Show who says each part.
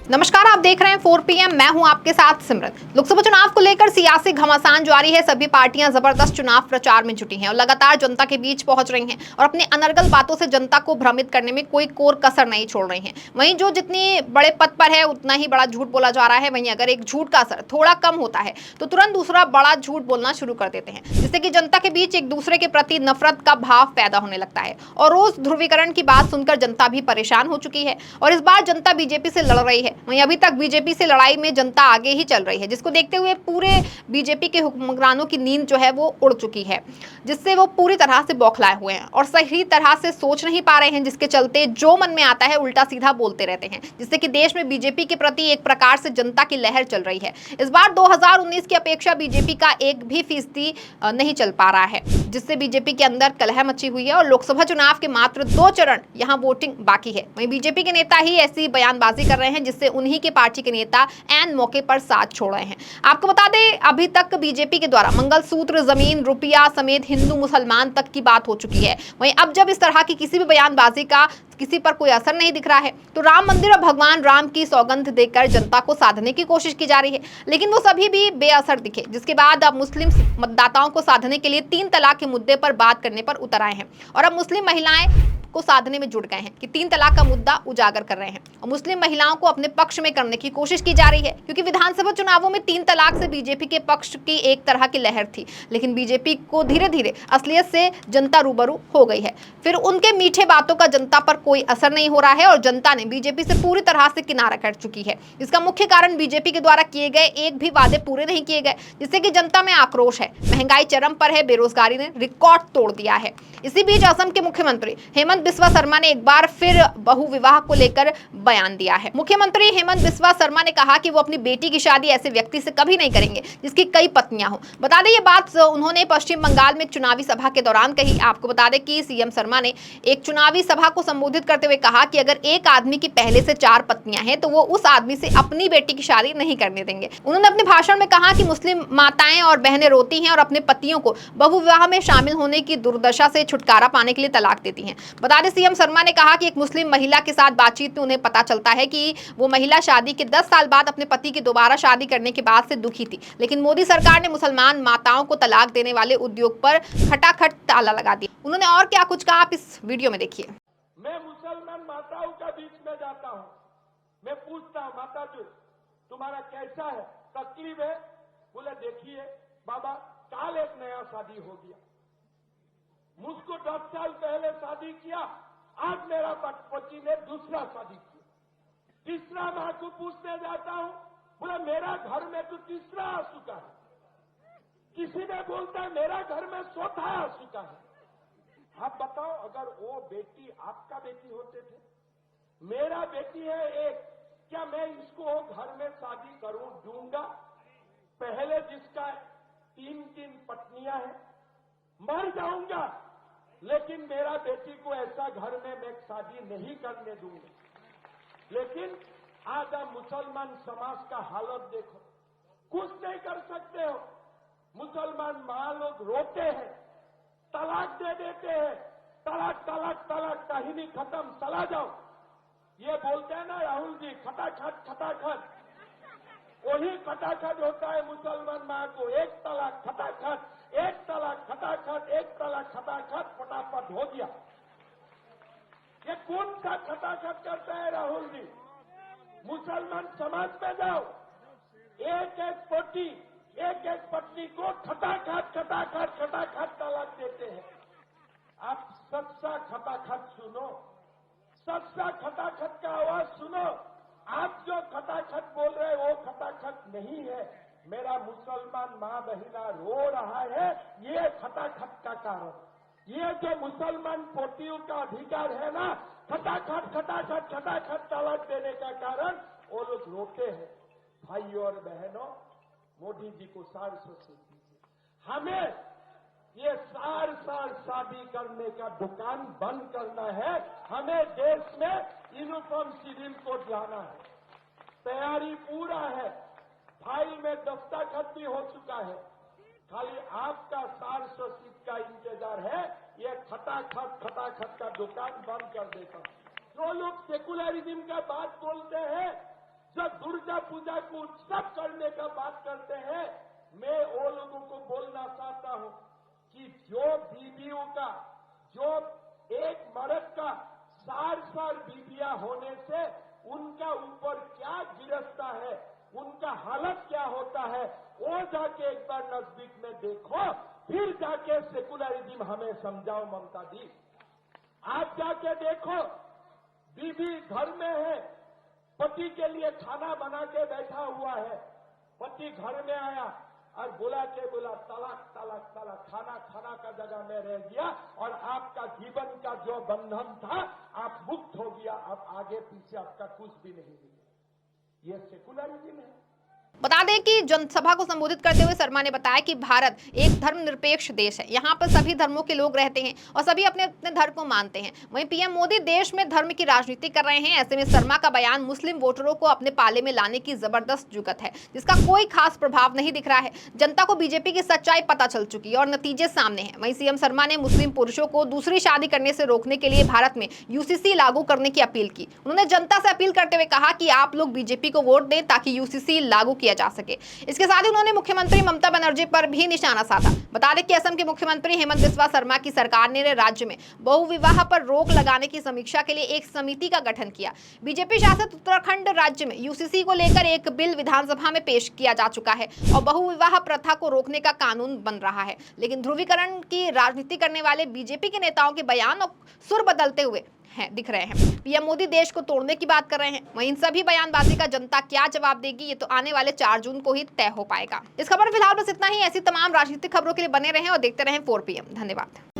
Speaker 1: नमस्कार, आप देख रहे हैं 4 PM। मैं हूं आपके साथ सिमरन। लोकसभा चुनाव को लेकर सियासी घमासान जारी है। सभी पार्टियां जबरदस्त चुनाव प्रचार में जुटी हैं और लगातार जनता के बीच पहुंच रही हैं और अपने अनर्गल बातों से जनता को भ्रमित करने में कोई कोर कसर नहीं छोड़ रही हैं। वहीं जो जितनी बड़े पद पर है उतना ही बड़ा झूठ बोला जा रहा है। वहीं अगर एक झूठ का असर थोड़ा कम होता है तो तुरंत दूसरा बड़ा झूठ बोलना शुरू कर देते हैं, जिससे कि जनता के बीच एक दूसरे के प्रति नफरत का भाव पैदा होने लगता है। और रोज ध्रुवीकरण की बात सुनकर जनता भी परेशान हो चुकी है और इस बार जनता बीजेपी से लड़ रही है। वहीं अभी तक बीजेपी से लड़ाई में जनता आगे ही चल रही है, जिसको देखते हुए पूरे बीजेपी के हुक्मरानों की नींद जो है वो उड़ चुकी है, जिससे वो पूरी तरह से बौखलाए हुए हैं और सही तरह से सोच नहीं पा रहे हैं, जिसके चलते जो मन में आता है उल्टा सीधा बोलते रहते हैं, जिससे कि देश में बीजेपी के प्रति एक प्रकार से जनता की लहर चल रही है। इस बार 2019 की अपेक्षा बीजेपी का 1% नहीं चल पा रहा है, जिससे बीजेपी के अंदर कलह मची हुई है और लोकसभा चुनाव के मात्र 2 चरण यहां वोटिंग बाकी है। वहीं बीजेपी के नेता ही ऐसी बयानबाजी कर रहे हैं जिससे उन्हीं के पार्टी के नेता एन मौके पर साथ छोड़ रहे हैं। आपको बता दें, अभी तक बीजेपी के द्वारा मंगलसूत्र, जमीन, रुपया समेत हिंदू मुसलमान तक की बात हो चुकी है। वहीं अब जब इस तरह की किसी भी बयानबाजी का किसी पर कोई असर नहीं दिख रहा है तो राम मंदिर और भगवान राम की सौगंध देकर जनता को साधने की कोशिश की जा रही है, लेकिन वो सभी भी बेअसर दिखे, जिसके बाद अब मुस्लिम मतदाताओं को साधने के लिए 3 तलाक के मुद्दे पर बात करने पर उतर आए हैं और अब मुस्लिम महिलाएं को साधने में जुट गए हैं कि 3 तलाक का मुद्दा उजागर कर रहे हैं और मुस्लिम महिलाओं को अपने पक्ष में करने की कोशिश की जा रही है, क्योंकि विधानसभा चुनावों में 3 तलाक से बीजेपी के पक्ष की एक तरह की लहर थी, लेकिन बीजेपी को धीरे धीरे असलियत से जनता रूबरू हो गई है। फिर उनके मीठे बातों का जनता पर कोई असर नहीं हो रहा है और जनता ने बीजेपी से पूरी तरह से किनारा कर चुकी है। इसका मुख्य कारण बीजेपी के द्वारा किए गए एक भी वादे पूरे नहीं किए गए, जिससे कि जनता में आक्रोश है। महंगाई चरम पर है, बेरोजगारी ने रिकॉर्ड तोड़ दिया है। इसी बीच असम के मुख्यमंत्री हेमंत बिस्वा शर्मा ने एक बार फिर बहुविवाह को लेकर बयान दिया है। मुख्यमंत्री हेमंत बिस्वा शर्मा ने कहा कि वो अपनी बेटी की शादी ऐसे व्यक्ति से कभी नहीं करेंगे जिसकी कई पत्नियां हो। बता दें, ये बात उन्होंने पश्चिम बंगाल में एक चुनावी सभा के दौरान कही। आपको बता दें कि सीएम शर्मा ने एक चुनावी सभा को संबोधित करते हुए कहा कि अगर एक आदमी की पहले से 4 पत्नियां हैं तो वो उस आदमी से अपनी बेटी की शादी नहीं करने देंगे। उन्होंने अपने भाषण में कहा कि मुस्लिम माताएं और बहनें रोती हैं और अपने पतियों को बहुविवाह में शामिल होने की दुर्दशा से छुटकारा पाने के लिए तलाक देती हैं। बता दें, सीएम शर्मा ने कहा कि एक मुस्लिम महिला के साथ बातचीत में उन्हें पता चलता है कि वो महिला शादी के 10 साल बाद अपने पति की दोबारा शादी करने के बाद से दुखी थी, लेकिन मोदी सरकार ने मुसलमान माताओं को तलाक देने वाले उद्योग पर खटाखट ताला लगा दिया। उन्होंने और क्या कुछ कहा, आप इस वीडियो में देखिए।
Speaker 2: मैं मुसलमान माताओं का बीच में जाता हूं, मैं पूछता हूं, माता जी तुम्हारा कैसा है, तकलीफ है? बोले देखिए बाबा, कल एक नया शादी हो गया, मुझको 10 साल पहले शादी किया, आज मेरा पति ने दूसरा शादी किया। तीसरा मां को पूछने जाता हूं, बोले मेरा घर में तो तीसरा आ चुका है। किसी ने बोलता है मेरा घर में चौथा आ चुका है। आप बताओ, अगर वो बेटी आपका बेटी होते थे, मेरा बेटी है एक, क्या मैं इसको घर में शादी करूं दूंगा? पहले जिसका 3 पत्नियां हैं, मर जाऊंगा, लेकिन मेरा बेटी को ऐसा घर में मैं शादी नहीं करने दूंगा। लेकिन आज आप मुसलमान समाज का हालत देखो, कुछ नहीं कर सकते हो। मुसलमान मां लोग रोते हैं, तलाक दे देते हैं, तलाक तलाक तलाक, कहानी खत्म, चला जाओ। ये बोलते हैं ना राहुल जी, खटाखट खटाखट, वही खटाखट होता है मुसलमान मां को। एक तलाक खटाखट, एक तलाक खटाखट, एक तलाक खटाखट, फटाफट हो गया। ये कौन सा खटाखट करता है राहुल जी? मुसलमान समाज में जाओ, एक एक पत्नी को खटाखट खटाखट खटाखट तलाक देते हैं। आप सच्चा खटाखट सुनो, सच्चा खटाखट का आवाज सुनो। आप जो खटाखट बोल रहे हैं वो खटाखट नहीं है। मेरा मुसलमान मां बहिना रो रहा है, ये खटाखट का कारण। ये जो मुसलमान पोतियों का अधिकार है ना, खटाखट खटाखट खटाखट तलाक देने का कारण वो लोग रोते हैं। भाइयों और बहनों, मोदी जी को सार दीजिए, हमें ये सार शादी करने का दुकान बंद करना है। हमें देश में यूनिफॉर्म सिविल कोड लाना है। तैयारी पूरा है, फाइल में दस्तखत भी हो चुका है, खाली आपका सार का इंतजार है। ये खटाखट का दुकान बंद कर देता। जो लोग सेकुलरिज्म का बात बोलते हैं, जो दुर्गा पूजा को उत्सव करने का बात करते हैं, मैं वो लोगों को बोलना चाहता हूं कि जो बीवियों का, जो एक मर्द का 4 बीवियां होने से उनका ऊपर क्या गिरफ्ता है, उनका हालत क्या होता है, वो जाके एक बार नजदीक में देखो, फिर जाके सेकुलरिज्म हमें समझाओ। ममता जी, आप जाके देखो, बीवी घर में है, पति के लिए खाना बना के बैठा हुआ है, पति घर में आया और बोला तलाक तलाक तलाक, खाना खाना का जगह में रह गया और आपका जीवन का जो बंधन था आप मुक्त हो गया, अब आगे पीछे आपका कुछ भी नहीं मिलेगा। ये सेकुलरिज्म है।
Speaker 1: बता दें कि जनसभा को संबोधित करते हुए शर्मा ने बताया कि भारत एक धर्मनिरपेक्ष देश है, यहाँ पर सभी धर्मों के लोग रहते हैं और सभी अपने अपने धर्म को मानते हैं। वहीं पीएम मोदी देश में धर्म की राजनीति कर रहे हैं। ऐसे में शर्मा का बयान मुस्लिम वोटरों को अपने पाले में लाने की जबरदस्त जुगत है, जिसका कोई खास प्रभाव नहीं दिख रहा है। जनता को बीजेपी की सच्चाई पता चल चुकी है और नतीजे सामने हैं। वहीं सीएम शर्मा ने मुस्लिम पुरुषों को दूसरी शादी करने से रोकने के लिए भारत में यूसीसी लागू करने की अपील की। उन्होंने जनता से अपील करते हुए कहा कि आप लोग बीजेपी को वोट दें ताकि यूसीसी लागू किया जा सके। इसके साथ ही उन्होंने मुख्यमंत्री ममता बनर्जी पर भी निशाना साधा। बता दें कि असम के मुख्यमंत्री हेमंत बिस्वा शर्मा की सरकार ने राज्य में बहुविवाह पर रोक लगाने की समीक्षा के लिए एक समिति का गठन किया। बीजेपी शासित उत्तराखंड राज्य में यूसीसी को लेकर एक बिल विधानसभा में पेश किया जा चुका है और बहुविवाह प्रथा को रोकने का कानून बन रहा है। लेकिन ध्रुवीकरण की राजनीति करने वाले बीजेपी के नेताओं के बयान और सुर बदलते हुए दिख रहे हैं। पीएम मोदी देश को तोड़ने की बात कर रहे हैं। वहीं इन सभी बयानबाजी का जनता क्या जवाब देगी, ये तो आने वाले 4 जून को ही तय हो पाएगा। इस खबर फिलहाल बस इतना ही। ऐसी तमाम राजनीतिक खबरों के लिए बने रहें और देखते रहें 4 PM। धन्यवाद।